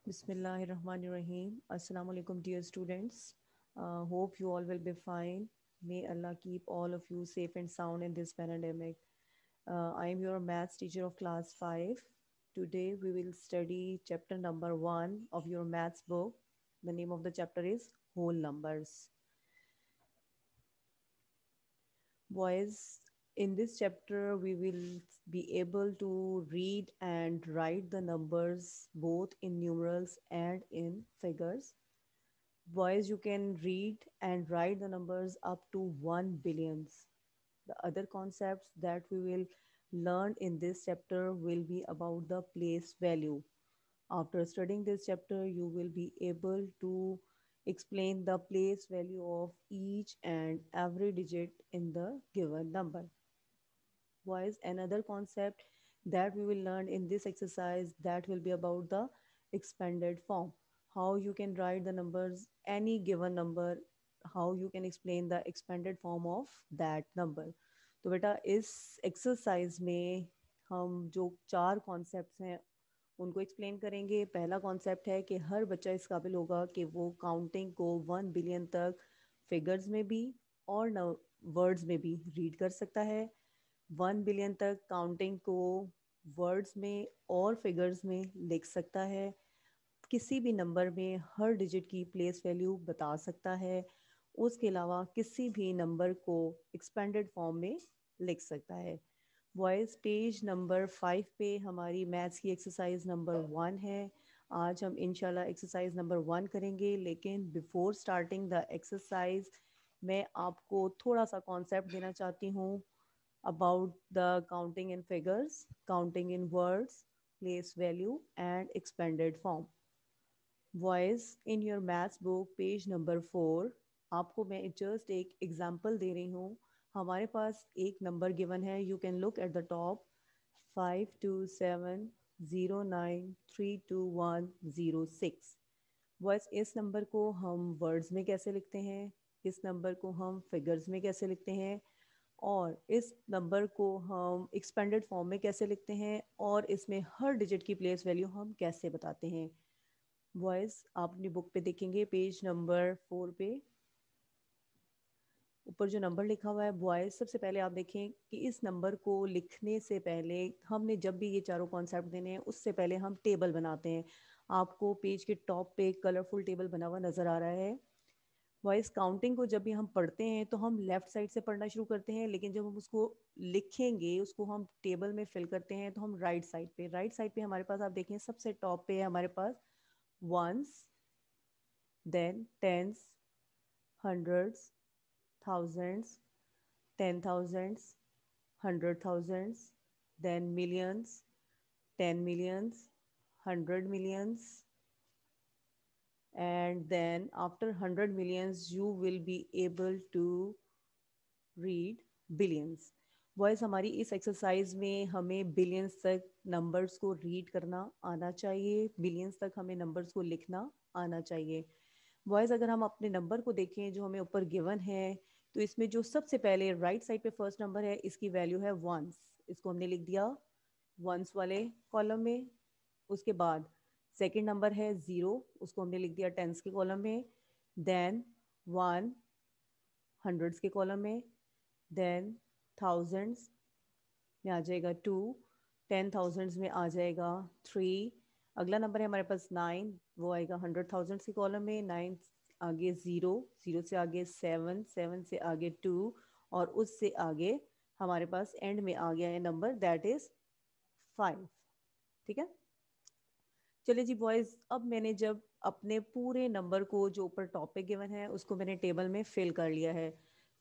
Bismillahirrahmanirrahim. Assalamu alaikum, dear students. Hope you all will be fine. May Allah keep all of you safe and sound in this pandemic. I am your maths teacher of class 5. Today we will study chapter number 1 of your maths book. The name of the chapter is Whole Numbers. Boys, in this chapter we will be able to read and write the numbers both in numerals and in figures. Boys, you can read and write the numbers up to 1 billions. The other concepts that we will learn in this chapter will be about the place value. After studying this chapter, you will be able to explain the place value of each and every digit in the given number. Boys, another concept that we will learn in this exercise that will be about the expanded form, how you can write the numbers, any given number, how you can explain the expanded form of that number. तो बेटा इस exercise में हम जो चार concepts हैं उनको explain करेंगे। पहला कॉन्सेप्ट है कि हर बच्चा इस काबिल होगा कि वो काउंटिंग को 1 बिलियन तक फिगर्स में भी और न वर्ड्स में भी रीड कर सकता है। 1 बिलियन तक काउंटिंग को वर्ड्स में और फिगर्स में लिख सकता है। किसी भी नंबर में हर डिजिट की प्लेस वैल्यू बता सकता है। उसके अलावा किसी भी नंबर को एक्सपेंडेड फॉर्म में लिख सकता है। वॉइस पेज नंबर 5 पे हमारी मैथ्स की एक्सरसाइज नंबर 1 है। आज हम इंशाल्लाह एक्सरसाइज नंबर 1 करेंगे, लेकिन बिफोर स्टार्टिंग द एक्सरसाइज मैं आपको थोड़ा सा कॉन्सेप्ट देना चाहती हूँ about the counting in figures, counting in words, place value, and expanded form. Voice in your maths book, page number 4, आपको मैं जस्ट एक एग्जाम्पल दे रही हूँ। हमारे पास एक नंबर गिवन है, you can look at the top 5270932106। Voice इस number को हम वर्ड्स में कैसे लिखते हैं, इस नंबर को हम फिगर्स में कैसे लिखते हैं, और इस नंबर को हम एक्सपेंडेड फॉर्म में कैसे लिखते हैं, और इसमें हर डिजिट की प्लेस वैल्यू हम कैसे बताते हैं। वॉइस आप अपनी बुक पे देखेंगे पेज नंबर 4 पे ऊपर जो नंबर लिखा हुआ है बॉयज़, सबसे पहले आप देखें कि इस नंबर को लिखने से पहले हमने जब भी ये चारों कॉन्सेप्ट देने हैं उससे पहले हम टेबल बनाते हैं। आपको पेज के टॉप पे एक कलरफुल टेबल बना हुआ नज़र आ रहा है। वॉइस काउंटिंग को जब भी हम पढ़ते हैं तो हम लेफ़्ट साइड से पढ़ना शुरू करते हैं, लेकिन जब हम उसको लिखेंगे, उसको हम टेबल में फिल करते हैं तो हम राइट साइड पे हमारे पास आप देखें सबसे टॉप पे है हमारे पास ones, then tens, hundreds, thousands, 10,000s, 100,000s, then millions, 10 millions, 100 millions, and then after 100 millions you will be able to read billions. Boys हमारी इस एक्सरसाइज में हमें बिलियंस तक नंबर्स को रीड करना आना चाहिए, बिलियंस तक हमें नंबर्स को लिखना आना चाहिए। बॉयज़ अगर हम अपने नंबर को देखें जो हमें ऊपर गिवन है, तो इसमें जो सबसे पहले राइट साइड पे फर्स्ट नंबर है इसकी वैल्यू है वंस। इसको हमने लिख दिया वंस वाले कॉलम में। उसके बाद सेकंड नंबर है ज़ीरो, उसको हमने लिख दिया टेंस के कॉलम में। देन वन हंड्रेड्स के कॉलम में, देन थाउजेंड्स में आ जाएगा टू, 10,000s में आ जाएगा थ्री। अगला नंबर है हमारे पास नाइन, वो आएगा 100,000 के कॉलम में। नाइन आगे ज़ीरो, ज़ीरो से आगे सेवन, सेवन से आगे टू, और उससे आगे हमारे पास एंड में आ गया है नंबर दैट इज़ 5। ठीक है, चलिए जी बॉयज़, अब मैंने जब अपने पूरे नंबर को जो ऊपर टॉप पे गिवन है उसको मैंने टेबल में फिल कर लिया है।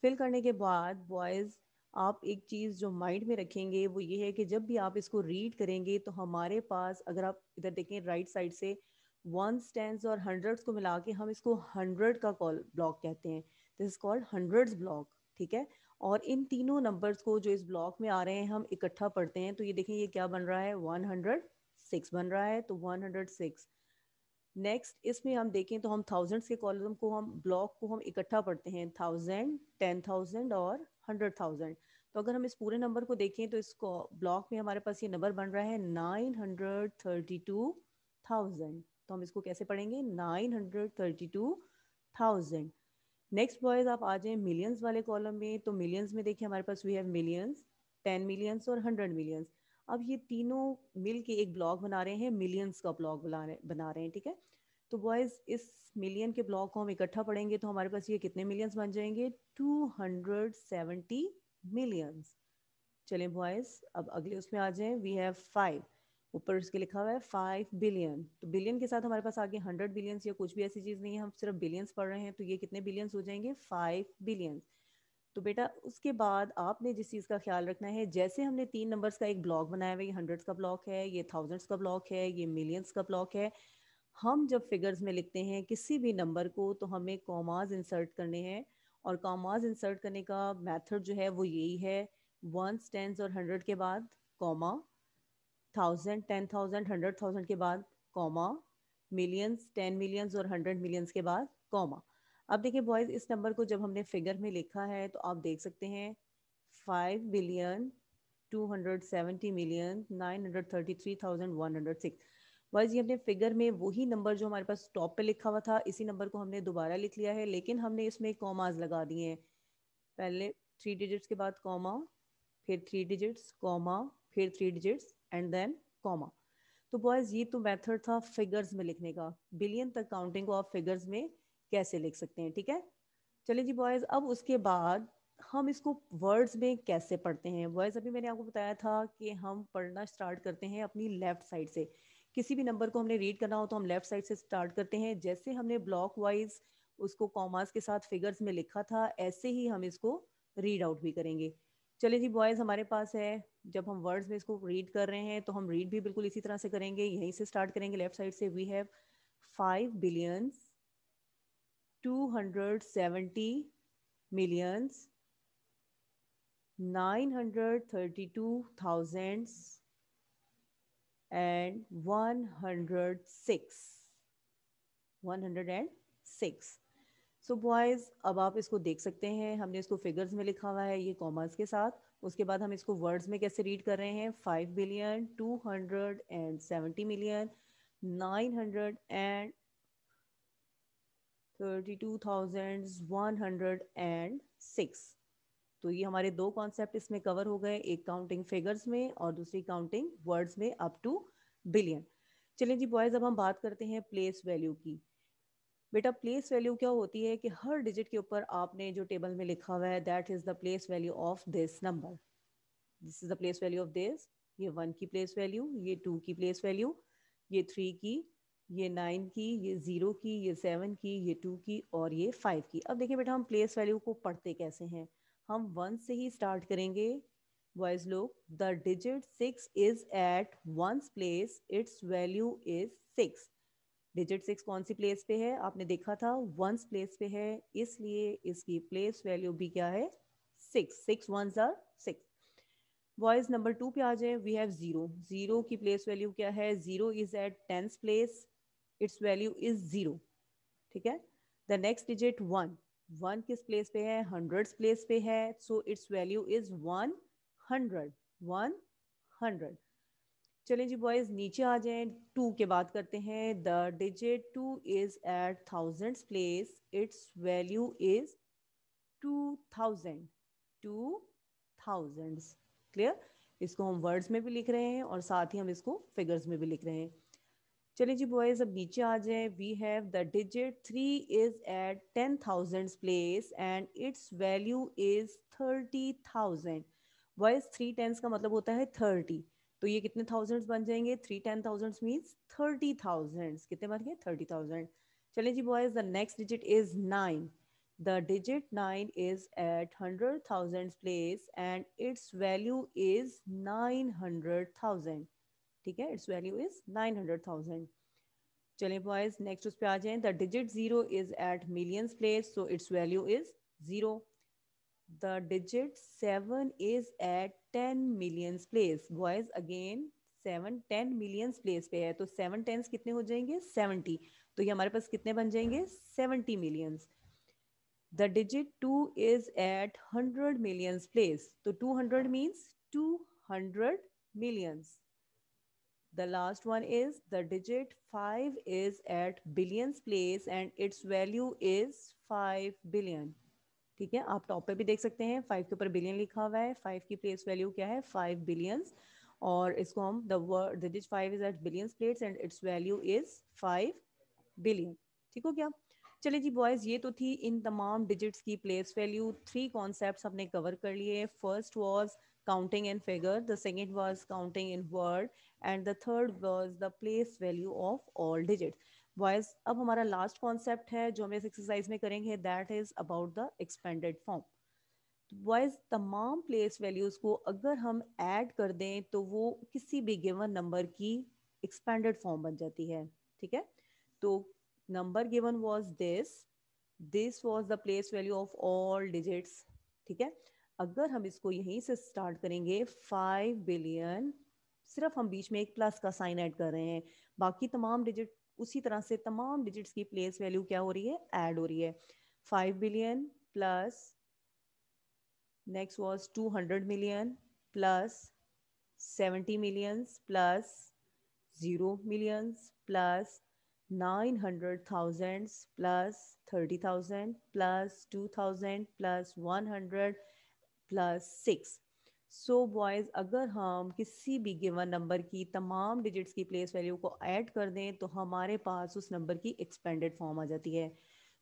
फिल करने के बाद बॉयज़ आप एक चीज़ जो माइंड में रखेंगे वो ये है कि जब भी आप इसको रीड करेंगे तो हमारे पास, अगर आप इधर देखें राइट साइड से, वंस, टेंस और हंड्रेड्स को मिला के हम इसको हंड्रेड का कॉल ब्लॉक कहते हैं। This is called hundreds block. ठीक है, और इन तीनों नंबर्स को जो इस ब्लॉक में आ रहे हैं हम इकट्ठा पढ़ते हैं, तो ये देखें ये क्या बन रहा है, 106 बन रहा है, तो 106। नेक्स्ट इसमें हम देखें तो हम थाउजेंड्स के कॉलम को, हम ब्लॉक को हम इकट्ठा पढ़ते हैं, 1000, 10,000 और 100,000। तो अगर हम इस पूरे नंबर को देखें तो इसको ब्लॉक में हमारे पास ये नंबर बन रहा है 932,000। तो हम इसको कैसे पढ़ेंगे? 932,000। नेक्स्ट बॉयज आप आ जाएं मिलियंस वाले कॉलम में। तो मिलियंस में देखिए हमारे पास वी हैव मिलियंस, 10 मिलियंस और 100 मिलियंस। अब ये तीनों मिल के एक ब्लॉक बना रहे हैं, मिलियंस का ब्लॉक बना रहे हैं, ठीक है। तो बॉयज इस मिलियन के ब्लॉक को हम इकट्ठा पढ़ेंगे तो हमारे पास ये कितने मिलियंस बन जाएंगे? 270 मिलियंस। चलें बॉयज अब अगले उसमें आ जाएं। वी हैव 5, ऊपर उसके लिखा हुआ है 5 बिलियन। तो बिलियन के साथ हमारे पास आगे 100 बिलियंस या कुछ भी ऐसी चीज़ नहीं है, हम सिर्फ बिलियंस पढ़ रहे हैं। तो ये कितने बिलियंस हो जाएंगे? 5 बिलियंस। तो बेटा उसके बाद आपने जिस चीज़ का ख्याल रखना है, जैसे हमने 3 नंबर्स का एक ब्लॉक बनाया हुआ है, ये हंड्रेड्स का ब्लॉक है, ये थाउजेंड्स का ब्लॉक है, ये मिलियंस का ब्लॉक है। हम जब फिगर्स में लिखते हैं किसी भी नंबर को तो हमें कॉमाज इंसर्ट करने हैं। और कॉमाज इंसर्ट करने का मेथड जो है वो यही है, वंस, टेंस और 100 के बाद कॉमा, 1000, 10,000, 100,000 के बाद कॉमा, मिलियंस, 10 मिलियंस और 100 मिलियंस के बाद कॉमा। अब देखिए बॉयज इस नंबर को जब हमने फिगर में लिखा है तो आप देख सकते हैं 5,270,933,106। बॉयज ये हमने फिगर में वही नंबर जो हमारे पास टॉप पे लिखा हुआ था, इसी नंबर को हमने दोबारा लिख लिया है, लेकिन हमने इसमें कॉमाज लगा दिए हैं। पहले 3 डिजिट्स के बाद कॉमा, फिर 3 डिजिट्स कॉमा, फिर 3 डिजिट्स एंड देन कॉमा। तो बॉयज ये तो मेथड था फिगर्स में लिखने का। बिलियन तक काउंटिंग को आप फिगर्स में कैसे लिख सकते हैं, ठीक है। चलिए जी बॉयज अब उसके बाद हम इसको वर्ड्स में कैसे पढ़ते हैं। बॉयज अभी मैंने आपको बताया था कि हम पढ़ना स्टार्ट करते हैं अपनी लेफ्ट साइड से। किसी भी नंबर को हमने रीड करना हो तो हम लेफ्ट साइड से स्टार्ट करते हैं। जैसे हमने ब्लॉक वाइज उसको कॉमास के साथ फिगर्स में लिखा था, ऐसे ही हम इसको रीड आउट भी करेंगे। चलिए जी बॉयज हमारे पास है, जब हम वर्ड्स में इसको रीड कर रहे हैं तो हम रीड भी बिल्कुल इसी तरह से करेंगे, यहीं से स्टार्ट करेंगे लेफ्ट साइड से। We have 5,270,000,000, 932,000 and 106। So boys अब आप इसको देख सकते हैं, हमने इसको फिगर्स में लिखा हुआ है ये कॉमर्स के साथ। उसके बाद हम इसको वर्ड्स में कैसे रीड कर रहे हैं? 5,270,000,000, 932,106। तो ये हमारे दो कॉन्सेप्ट इसमें कवर हो गए, एक काउंटिंग फिगर्स में और दूसरी काउंटिंग वर्ड्स में अप टू बिलियन। चलिए जी बॉयज अब हम बात करते हैं प्लेस वैल्यू की। बेटा प्लेस वैल्यू क्या होती है कि हर डिजिट के ऊपर आपने जो टेबल में लिखा हुआ है that is the place value of this number. This is the place value of this. ये 1 की प्लेस वैल्यू, ये 2 की प्लेस वैल्यू, ये 3 की, ये 9 की, ये 0 की, ये 7 की, ये 2 की और ये 5 की। अब देखिए बेटा हम प्लेस वैल्यू को पढ़ते कैसे हैं? हम 1 से ही स्टार्ट करेंगे। बॉयज लोग, the digit 6 is at ones place, its value is 6। Digit 6 कौन सी प्लेस पे है? आपने देखा था वंस प्लेस पे है, इसलिए इसकी प्लेस वैल्यू भी क्या है? 6। 6 वंस आर 6। बॉयज नंबर 2 पे आ जाए। We have 0। 0 की प्लेस वैल्यू क्या है? 0 is at tens place, its value is 0, ठीक है। The next digit 1। 1 किस प्लेस पे है? हंड्रेड्स प्लेस पे है, सो इट्स वैल्यू इज 100। 100। चलें जी बॉयज नीचे आ जाएं, 2 के बात करते हैं। The digit 2 is at thousands place, its value is 2000। 2000। Clear? इसको हम वर्ड्स में भी लिख रहे हैं और साथ ही हम इसको फिगर्स में भी लिख रहे हैं। चलिए जी बॉयज अब नीचे आ जाए। We have the digit 3 is at 10,000 place and its value is 30,000। Boys 3 10 का मतलब होता है 30। तो ये कितने थाउजेंड्स बन जाएंगे? 3 10,000 मीन्स 30,000। कितने बन गए? 30,000। चलिए जी boys the next digit is 9। The digit 9 is at 100,000 place and its value is 900,000। ठीक है, इट्स वैल्यू इज 900,000। चलिए बॉयज नेक्स्ट उस पे आ जाएं। The digit 0 is at millions place, so its value is 0। The digit 7 is at 10 millions place. Boys again 7 10 millions place पे है, तो 7 टेंस कितने हो जाएंगे? 70। तो ये हमारे पास कितने बन जाएंगे? 70 millions. The digit 2 is at 100 millions place, तो 200 means 200 millions. The last one is the digit 5 is at billions place and its value is 5 billion. ठीक है, आप टॉप पे भी देख सकते हैं 5 के ऊपर बिलियन लिखा हुआ है, 5 की प्लेस वैल्यू क्या है 5 बिलियंस, और इसको हम the word digit 5 is at billions plates and its value is 5 billion. ठीक हो गया। चलिए जी बॉयज, ये तो थी इन तमाम डिजिट्स की प्लेस वैल्यू। 3 कॉन्सेप्ट्स हमने कवर कर लिए। First was counting in figure, the second was counting in word and the third was the place value of all digits. Boys, अब हमारा लास्ट कॉन्सेप्ट है जो हम इस एक्सरसाइज में करेंगे, that is about the expanded form. Boys, तमाम place values को अगर हम ऐड कर दें तो वो किसी भी गिवन नंबर की एक्सपेंडेड फॉर्म बन जाती है। ठीक है, तो number given was this was the place value of all digits. ठीक है, अगर हम इसको यहीं से स्टार्ट करेंगे 5 बिलियन, सिर्फ हम बीच में एक प्लस का साइन ऐड कर रहे हैं, बाकी तमाम डिजिट उसी तरह से तमाम डिजिट्स की प्लेस वैल्यू क्या हो रही है, ऐड हो रही है। 5 billion plus next was 200 million plus 70 millions plus 0 millions plus 900 thousands plus 30,000 plus 2,000 plus 100 plus 6। So boys, अगर हम किसी भी गिवन नंबर की तमाम डिजिट्स की प्लेस वैल्यू को ऐड कर दें तो हमारे पास उस नंबर की एक्सपेंडेड फॉर्म आ जाती है।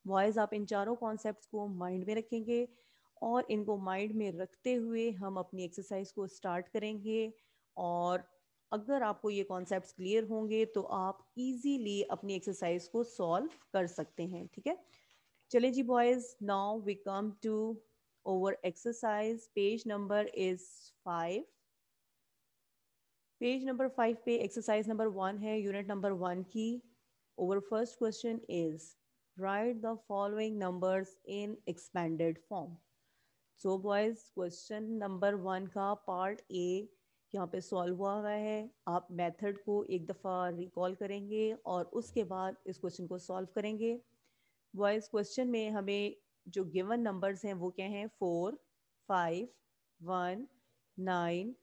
बॉयज़, आप इन चारों कॉन्सेप्ट्स को माइंड में रखेंगे और इनको माइंड में रखते हुए हम अपनी एक्सरसाइज को स्टार्ट करेंगे। और अगर आपको ये कॉन्सेप्ट्स क्लियर होंगे तो आप इजीली अपनी एक्सरसाइज को सॉल्व कर सकते हैं। ठीक है, चले जी boys, now we come to over exercise. Page number is 5। Page number 5 पे एक्सरसाइज नंबर 1 है, यूनिट नंबर 1 की। Over first question is right the following numbers in expanded form. So boys, question number 1 का part ए यहाँ पे solve हुआ है। आप method को एक दफ़ा रिकॉल करेंगे और उसके बाद इस क्वेश्चन को सॉल्व करेंगे। बॉयज, क्वेश्चन में हमें जो गिवन नंबर्स हैं वो क्या हैं, 4, 5, 1, 9,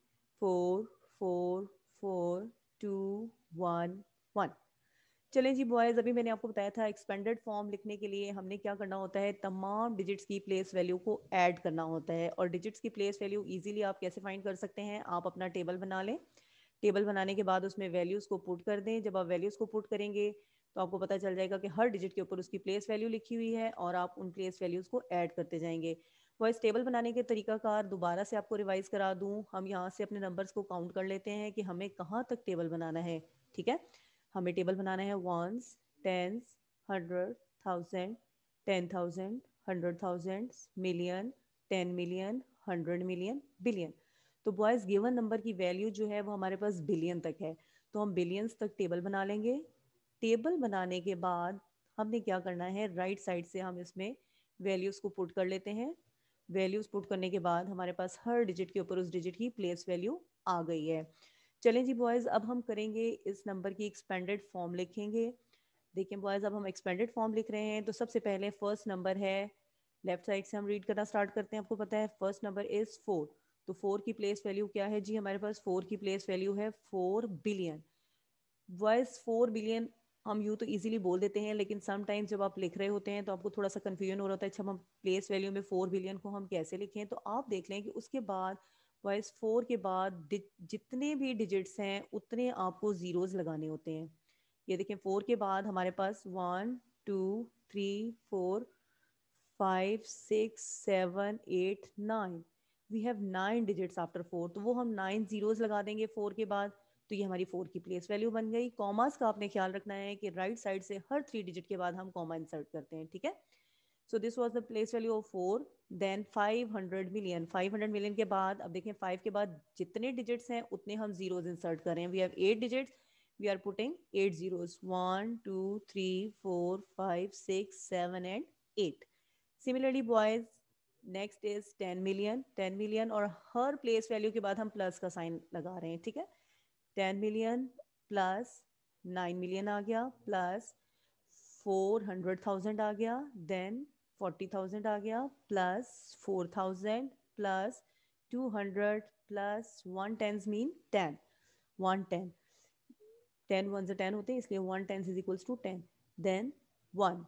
4, 4, 4, 2, 1, 1। चलें जी बॉयज़, अभी मैंने आपको बताया था एक्सपेंडेड फॉर्म लिखने के लिए हमने क्या करना होता है, तमाम डिजिट्स की प्लेस वैल्यू को ऐड करना होता है। और डिजिट्स की प्लेस वैल्यू इजीली आप कैसे फाइंड कर सकते हैं, आप अपना टेबल बना लें। टेबल बनाने के बाद उसमें वैल्यूज़ को पुट कर दें। जब आप वैल्यूज़ को पुट करेंगे तो आपको पता चल जाएगा कि हर डिजिट के ऊपर उसकी प्लेस वैल्यू लिखी हुई है और आप उन प्लेस वैल्यूज़ को ऐड करते जाएंगे। वॉइस टेबल बनाने के तरीकाकार दोबारा से आपको रिवाइज करा दूँ। हम यहाँ से अपने नंबर्स को काउंट कर लेते हैं कि हमें कहाँ तक टेबल बनाना है। ठीक है, हमें टेबल बनाना है ones, tens, 100, 1000, 10,000, 100,000, million, 10 million, 100 million, billion. तो बॉयज़, गिवन नंबर की वैल्यू जो है वो हमारे पास बिलियन तक है, तो हम बिलियंस तक टेबल बना लेंगे। टेबल बनाने के बाद हमने क्या करना है, राइट साइड से हम इसमें वैल्यूज़ को पुट कर लेते हैं। वैल्यूज़ पुट करने के बाद हमारे पास हर डिजिट के ऊपर उस डिजिट की प्लेस वैल्यू आ गई है। चलें जी बॉयज़, अब हम करेंगे इस नंबर की एक्सपेंडेड फॉर्म लिखेंगे। देखिए बॉयज़, अब हम एक्सपेंडेड फॉर्म लिख रहे हैं तो सबसे पहले फर्स्ट नंबर है, लेफ्ट साइड से हम रीड करना स्टार्ट करते हैं। आपको पता है फर्स्ट नंबर इज़ 4, तो 4 की प्लेस वैल्यू क्या है जी, हमारे पास 4 की प्लेस वैल्यू है 4 बिलियन। वॉइस 4 बिलियन हम यूँ तो इजीली बोल देते हैं, लेकिन समटाइम्स जब आप लिख रहे होते हैं तो आपको थोड़ा सा कन्फ्यूजन हो रहा होता है, अच्छा हम प्लेस वैल्यू में 4 बिलियन को हम कैसे लिखें। तो आप देख लें कि उसके बाद वॉइस 4 के बाद जितने भी डिजिट्स हैं उतने आपको ज़ीरोज़ लगाने होते हैं। ये देखें, 4 के बाद हमारे पास 1, 2, 3, 4, 5, 6, 7, 8, 9, वी हैव 9 डिजिट्स आफ्टर 4, तो वो हम 9 जीरोस लगा देंगे 4 के बाद। तो ये हमारी 4 की प्लेस वैल्यू बन गई। कॉमास का आपने ख्याल रखना है कि राइट साइड से हर 3 डिजिट के बाद हम कॉमा इंसर्ट करते हैं। ठीक है, so this was the place value of 4। Then 500 million, 500 million के बाद अब देखें 5 के बाद जितने डिजिट्स हैं उतने हम जीरोज इंसर्ट कर रहे हैं। We have 8 digits, we are putting 8 zeros, 1, 2, 3, 4, 5, 6, 7 and 8। Similarly boys, next is 10 million, 10 million और हर प्लेस वैल्यू के बाद हम प्लस का साइन लगा रहे हैं। ठीक है, 10 मिलियन प्लस 9 मिलियन आ गया, प्लस 400,000 आ गया, देन 40,000 आ गया, plus 4,000 plus 200 plus 1 tens mean 10, 110। 10 one से 10 होते हैं, इसलिए 1 10 इज इक्वल्स टू 10, देन 1।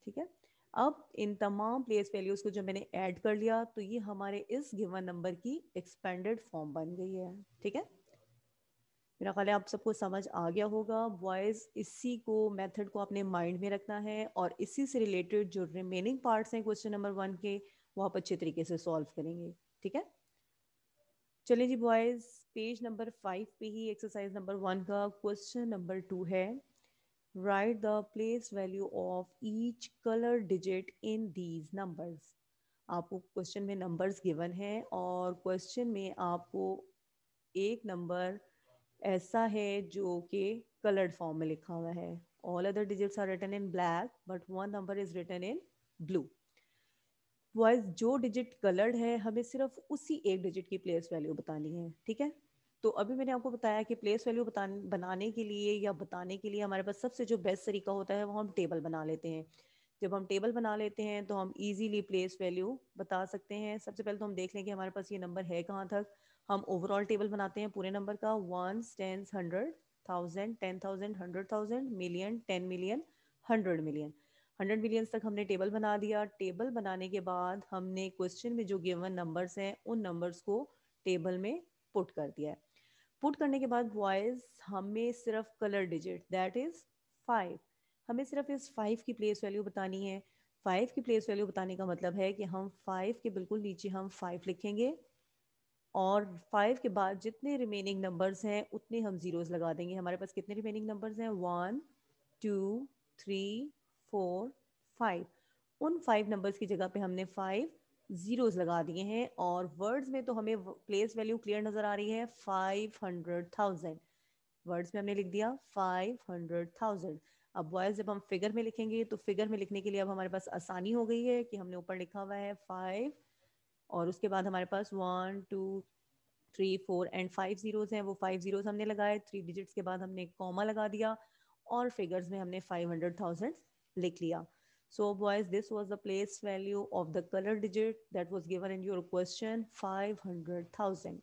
ठीक है, अब इन तमाम प्लेस वैल्यूज को जब मैंने ऐड कर लिया तो ये हमारे इस गिवन नंबर की एक्सपेंडेड फॉर्म बन गई है। ठीक है, मेरा ख्याल है आप सबको समझ आ गया होगा बॉयज। इसी को मेथड को अपने माइंड में रखना है और इसी से रिलेटेड जो रिमेनिंग पार्ट्स हैं क्वेश्चन नंबर 1 के, वो आप अच्छे तरीके से सॉल्व करेंगे। ठीक है, चलिए जी बॉयज, पेज नंबर 5 पे ही एक्सरसाइज नंबर 1 का क्वेश्चन नंबर 2 है। Right the place value of each colour digit in these numbers. आपको क्वेश्चन में नंबर्स गिवन है और क्वेश्चन में आपको एक नंबर ऐसा है जो कि कलर्ड फॉर्म में लिखा हुआ है। All other digits are written in black but one number is written in blue. Wise जो डिजिट कलर्ड है हमें सिर्फ उसी एक डिजिट की प्लेस वैल्यू बतानी है। ठीक है, तो अभी मैंने आपको बताया कि प्लेस वैल्यू बनाने के लिए या बताने के लिए हमारे पास सबसे जो बेस्ट तरीका होता है वो हम टेबल बना लेते हैं। जब हम टेबल बना लेते हैं तो हम इजीली प्लेस वैल्यू बता सकते हैं। सबसे पहले तो हम देख लें कि हमारे पास ये नंबर है कहाँ तक। हम ओवरऑल टेबल बनाते हैं पूरे नंबर का, once tens hundred thousand 10,000 100,000 million 10 million 100 million. 100 millions तक हमने टेबल बना दिया। टेबल बनाने के बाद हमने क्वेश्चन में जो गिवन नंबर्स हैं उन नंबर्स को टेबल में पुट कर दिया है। पुट करने के बाद बॉयज हमें सिर्फ कलर डिजिट दैट इज 5, हमें सिर्फ इस 5 की प्लेस वैल्यू बतानी है। 5 की प्लेस वैल्यू बताने का मतलब है कि हम 5 के बिल्कुल नीचे हम 5 लिखेंगे और 5 के बाद जितने रिमेनिंग नंबर्स हैं उतने हम जीरोस लगा देंगे। हमारे पास कितने रिमेनिंग नंबर्स हैं, 1 2 3 4 5। उन 5 नंबर्स की जगह पे हमने 5 जीरोस लगा दिए हैं और वर्ड्स में तो हमें प्लेस वैल्यू क्लियर नज़र आ रही है 500,000। वर्ड्स में हमने लिख दिया 500,000। अब बॉयज जब हम फिगर में लिखेंगे तो फिगर में लिखने के लिए अब हमारे पास आसानी हो गई है कि हमने ऊपर लिखा हुआ है 5 और उसके बाद हमारे पास 1 2 3 4 एंड 5 जीरोस हैं। वो 5 जीरोस हमने लगाए, 3 डिजिट्स के बाद हमने कॉमा लगा दिया और फिगर्स में हमने 500,000 लिख लिया। So boys this was the place value of the colour digit that was given in your question 500,000।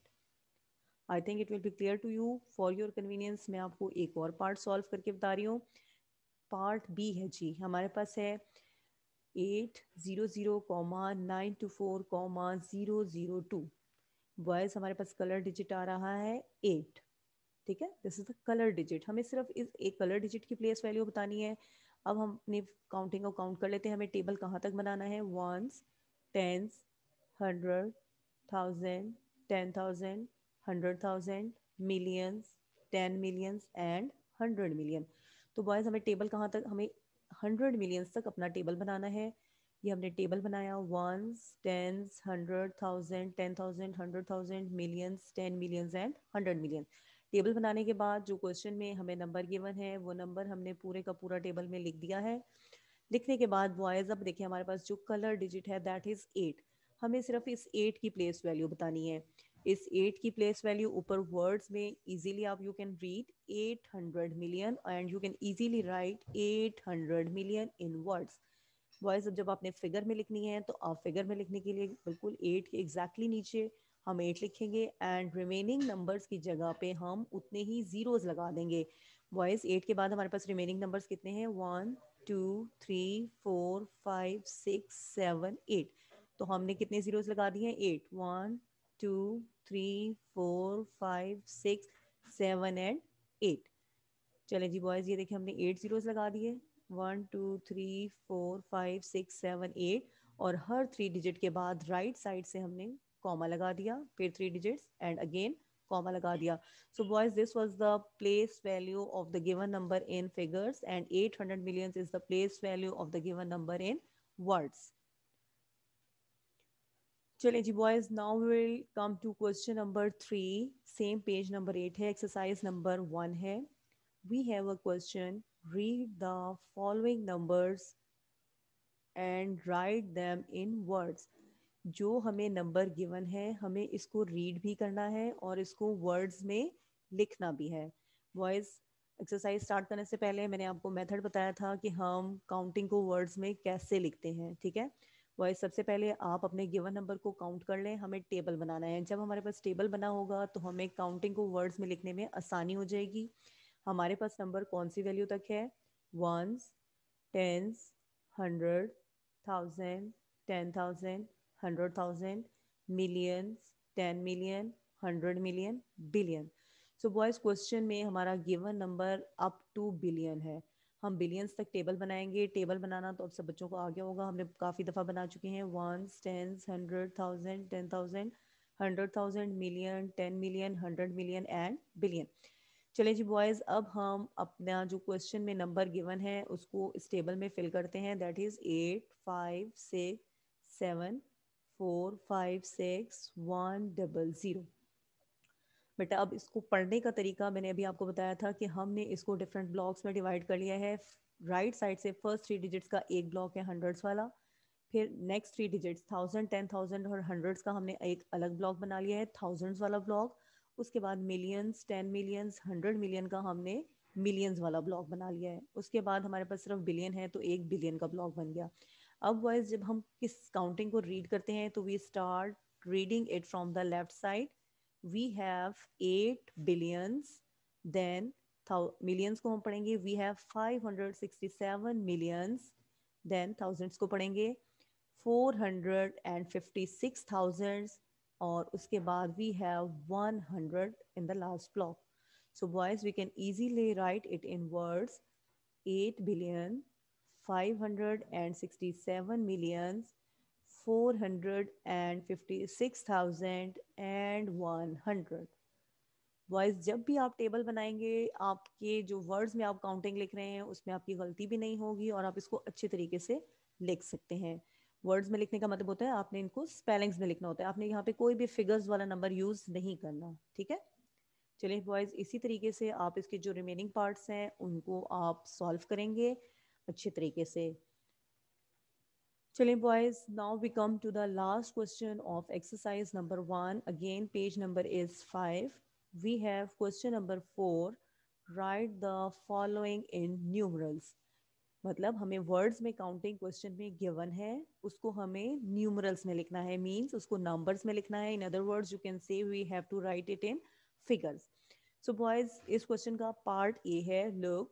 I think it will be clear to you. For your convenience मैं आपको एक और पार्ट सॉल्व करके बता रही हूँ। पार्ट बी है जी, हमारे पास है 800,924,002। बॉयज हमारे पास कलर डिजिट आ रहा है 8। ठीक है, this is the colour digit. हमें सिर्फ इस एक कलर डिजिट की प्लेस वैल्यू बतानी है। अब हम अपनी काउंटिंग को काउंट कर लेते हैं। हमें टेबल कहाँ तक बनाना है, ones tens 100,000 10,000 100,000 millions 10 millions and 100 million. तो बॉयज हमें टेबल कहाँ तक, हमें 100 मिलियंस तक अपना टेबल बनाना है। ये हमने टेबल बनाया, once tens 100,000 10,000 100,000 millions 10 millions and 100 million. Table बनाने के बाद जो क्वेश्चन में हमें नंबर गिवन है वो नंबर हमने पूरे का पूरा टेबल में लिख दिया है। लिखने के बाद बॉयज अब देखिए हमारे पास जो कलर डिजिट है दैट इज 8। हमें सिर्फ इस 8 की प्लेस वैल्यू बतानी है। इस 8 की प्लेस वैल्यू ऊपर वर्ड्स में इजीली आप you can read 800 million and you can easily right 800 million in words. Boys अब जब आपने फिगर में लिखनी है तो आप फिगर में लिखने के लिए बिल्कुल 8 के एग्जैक्टली नीचे हम 8 लिखेंगे एंड रिमेनिंग नंबर्स की जगह पे हम उतने ही जीरोस लगा देंगे। बॉयज 8 के बाद हमारे पास रिमेनिंग नंबर्स कितने हैं, 1 2 3 4 5 6 7 8। तो हमने कितने जीरोस लगा दिए हैं, 8, 1 2 3 4 5 6 7 एंड 8। चले जी बॉयज ये देखिए हमने 8 जीरोस लगा दिए, 1 2 3 4 5 6 7 8 और हर 3 डिजिट के बाद राइट साइड से हमने कॉमा लगा दिया, फिर 3 डिजिट्स एंड अगेन कॉमा लगा दिया। So boys this was the place value of the given number in figures and 800 millions is the place value of the given number in words. चलिए जी boys, now we will come to question number 3। Same page number 8 है, exercise number 1 है। We have a question. Read the following numbers and write them in words. जो हमें number given है हमें इसको read भी करना है और इसको वर्ड्स में लिखना भी है। बॉयज एक्सरसाइज स्टार्ट करने से पहले मैंने आपको मेथड बताया था कि हम काउंटिंग को वर्ड्स में कैसे लिखते हैं। ठीक है बॉयज, सबसे पहले आप अपने गिवन नंबर को काउंट कर लें। हमें टेबल बनाना है। जब हमारे पास टेबल बना होगा तो हमें काउंटिंग को वर्ड्स में लिखने में आसानी हो जाएगी। हमारे पास नंबर कौन सी वैल्यू तक है? Ones, tens, hundred, thousand, 10,000, 100,000, millions, 10 million, 100 million, billion. So boys question में हमारा given number up to billion है। हम बिलियंस तक टेबल बनाएंगे। टेबल बनाना तो अब सब बच्चों को आ गया होगा, हमने काफ़ी दफ़ा बना चुके हैं। Ones, tens, 100,000, 10,000, 100,000, million, 10 million, 100 million and billion. चलिए जी बॉयज़, अब हम अपना जो क्वेश्चन में नंबर गिवन है उसको इस टेबल में फिल करते हैं। That is 8567456100। बेटा अब इसको पढ़ने का तरीका मैंने अभी आपको बताया था कि हमने इसको डिफरेंट ब्लॉक्स में डिवाइड कर लिया है। राइट साइड से फर्स्ट 3 डिजिट्स का एक ब्लॉक है हंड्रेड्स वाला, फिर नेक्स्ट 3 डिजिट्स 1000, 10,000 और हंड्रेड्स का हमने एक अलग ब्लॉक बना लिया है, थाउजेंड्स वाला ब्लॉक। उसके बाद मिलियंस, 10 millions, 100 million का हमने मिलियंस वाला ब्लॉक बना लिया है। उसके बाद हमारे पास सिर्फ बिलियन है तो एक बिलियन का ब्लॉक बन गया। अब वाइज जब हम किस काउंटिंग को रीड करते हैं तो we start reading it from the left side. We have 8 billions, then millions को हम पढ़ेंगे we have 567 millions, then thousands को पढ़ेंगे 456 thousands, और उसके बाद we have 100 in the last block. So boys we can easily write it in words: 8,567,000,000, 456,100। Boys जब भी आप टेबल बनाएंगे, आपके जो वर्ड्स में आप काउंटिंग लिख रहे हैं उसमें आपकी गलती भी नहीं होगी और आप इसको अच्छे तरीके से लिख सकते हैं। वर्ड्स में लिखने का मतलब होता है आपने इनको स्पेलिंग्स में लिखना होता है, आपने यहाँ पे कोई भी फिगर्स वाला नंबर यूज नहीं करना, ठीक है। चलिए बॉयज इसी तरीके से आप इसके जो रिमेनिंग पार्ट्स हैं उनको आप सॉल्व करेंगे अच्छे तरीके से। चलिए boys, now we come to the last question of exercise number 1। Again page number is 5। We have question number 4। Write the following in numerals. मतलब हमें वर्ड्स में काउंटिंग क्वेश्चन में गिवन है, उसको हमें न्यूमरल्स में लिखना है, मींस उसको नंबर्स में लिखना है। In other words you can say we have to write it in figures. So boys इस क्वेश्चन का पार्ट ए है, look,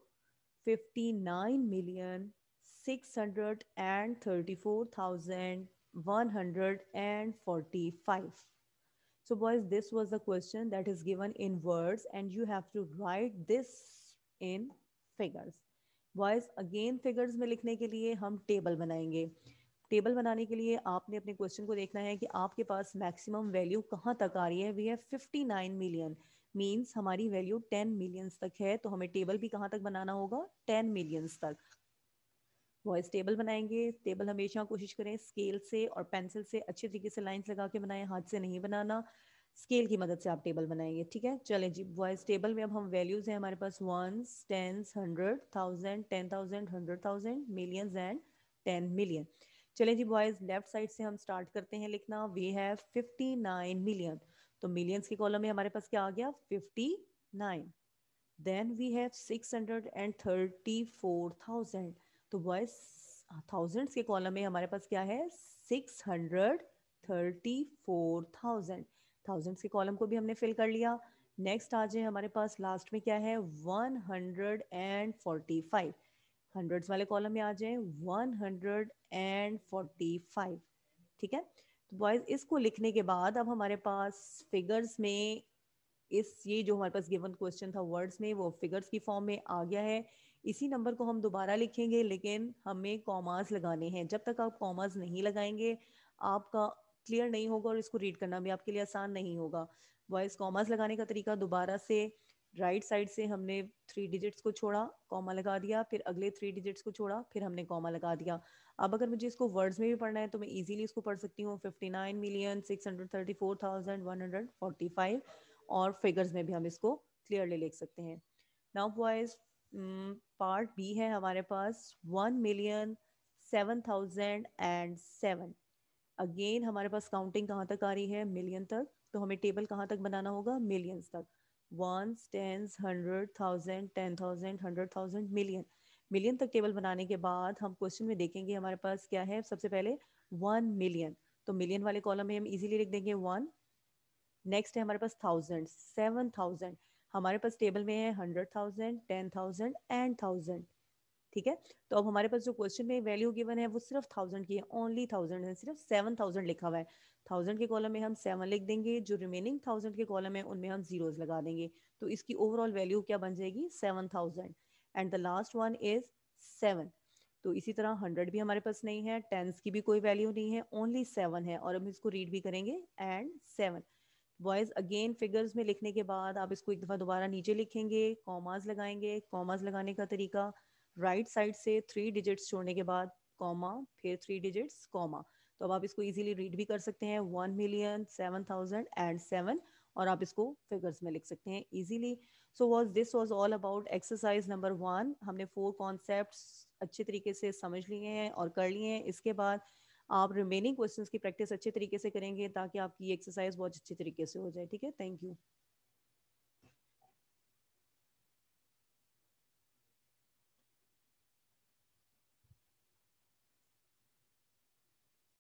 59,634,145. So boys, this was the question that is given in words and you have to write this in figures. Boys, again figures में लिखने के लिए हम table बनाएंगे। टेबल बनाने के लिए आपने अपने क्वेश्चन को देखना है कि आपके पास मैक्सिमम वैल्यू कहाँ तक आ रही है। वी हैव 59 मिलियन, मीन्स हमारी वैल्यू 10 मिलियंस तक है, तो हमें टेबल भी कहाँ तक बनाना होगा, 10 मिलियंस तक। वॉइस टेबल बनाएंगे। टेबल हमेशा कोशिश करें स्केल से और पेंसिल से अच्छे तरीके से लाइंस लगा के बनाएं, हाथ से नहीं बनाना। स्केल की मदद से आप टेबल बनाएंगे, ठीक है। चलें जी वॉइस टेबल में अब हम वैल्यूज हैं हमारे पास ones, tens, 100,000, 10,000, 100,000, millions and 10 million। चलें जी बॉयज, लेफ्ट साइड से हम स्टार्ट करते हैं लिखना। वी हैव 59 मिलियन, तो मिलियंस के कॉलम में हमारे पास क्या आ गया, 59। देन वी हैव 634,000, तो बॉयज थाउजेंड्स के कॉलम में हमारे पास क्या है, 634,000। थाउजेंड्स के कॉलम को भी हमने फिल कर लिया। नेक्स्ट आ जाए हमारे पास लास्ट में क्या है, 145। हंड्रेड्स वाले कॉलम में आ जाए 145, ठीक है। तो बॉयज इसको लिखने के बाद अब हमारे पास फिगर्स में ये जो हमारे पास गिवन क्वेश्चन था वर्ड्स में, वो फिगर्स की फॉर्म में आ गया है। इसी नंबर को हम दोबारा लिखेंगे, लेकिन हमें कॉमास लगाने हैं। जब तक आप कॉमास नहीं लगाएंगे आपका क्लियर नहीं होगा और इसको रीड करना भी आपके लिए आसान नहीं होगा। वॉइस कॉमास लगाने का तरीका, दोबारा से राइट साइड से हमने 3 डिजिट्स को छोड़ा, कॉमा लगा दिया, फिर अगले 3 डिजिट्स को छोड़ा, फिर हमने कॉमा लगा दिया। अब अगर मुझे इसको वर्ड्स में भी पढ़ना है तो मैं इजीली इसको पढ़ सकती हूँ, 59,634,145, और फिगर्स में भी हम इसको क्लियरली लिख सकते हैं। नाउ बॉयज पार्ट बी है हमारे पास, 1,07,007। अगेन हमारे पास काउंटिंग कहाँ तक आ रही है, मिलियन तक, तो हमें टेबल कहाँ तक बनाना होगा, मिलियंस तक। Ones, tens, 100,000, 10,000, 100,000, million. मिलियन तक टेबल बनाने के बाद हम क्वेश्चन में देखेंगे हमारे पास क्या है, सबसे पहले 1 मिलियन, तो मिलियन वाले कॉलम में हम इजीली लिख देंगे 1। नेक्स्ट है हमारे पास थाउजेंड, 7,000, हमारे पास टेबल में है 100,000, 10,000 एंड 1000। ठीक है। तो अब हमारे पास जो क्वेश्चन में वैल्यू गिवन है वो सिर्फ 1000 की है, ओनली 1000 है, सिर्फ 7000 लिखा हुआ है। 1000 के कॉलम में हम 7 लिख देंगे, जो रिमेनिंग 1000 के कॉलम है उनमें हम जीरोस लगा देंगे। तो इसकी ओवरऑल वैल्यू क्या बन जाएगी? 7000। And the last one is 7। तो इसी तरह 100 भी हमारे पास नहीं है, टेंस की भी कोई वैल्यू नहीं है, ओनली 7 है। और हम इसको रीड भी करेंगे, एंड 7। बॉयज अगेन फिगर्स में लिखने के बाद आप इसको एक दफ़ा दोबारा नीचे लिखेंगे, कॉमास लगाएंगे। कॉमास लगाने का तरीका, राइट साइड से 3 डिजिट्स छोड़ने के बाद कॉमा, फिर 3 डिजिट्स कॉमा। तो अब आप इसको इजीली रीड भी कर सकते हैं, 1,07,000 और आप इसको फिगर्स में लिख सकते हैं easily. So was this was all about exercise number 1। हमने 4 कॉन्सेप्ट्स अच्छे तरीके से समझ लिए हैं और कर लिए हैं। इसके बाद आप रिमेनिंग क्वेश्चंस की प्रैक्टिस अच्छे तरीके से करेंगे ताकि आपकी एक्सरसाइज बहुत अच्छे तरीके से हो जाए। ठीक है, थैंक यू।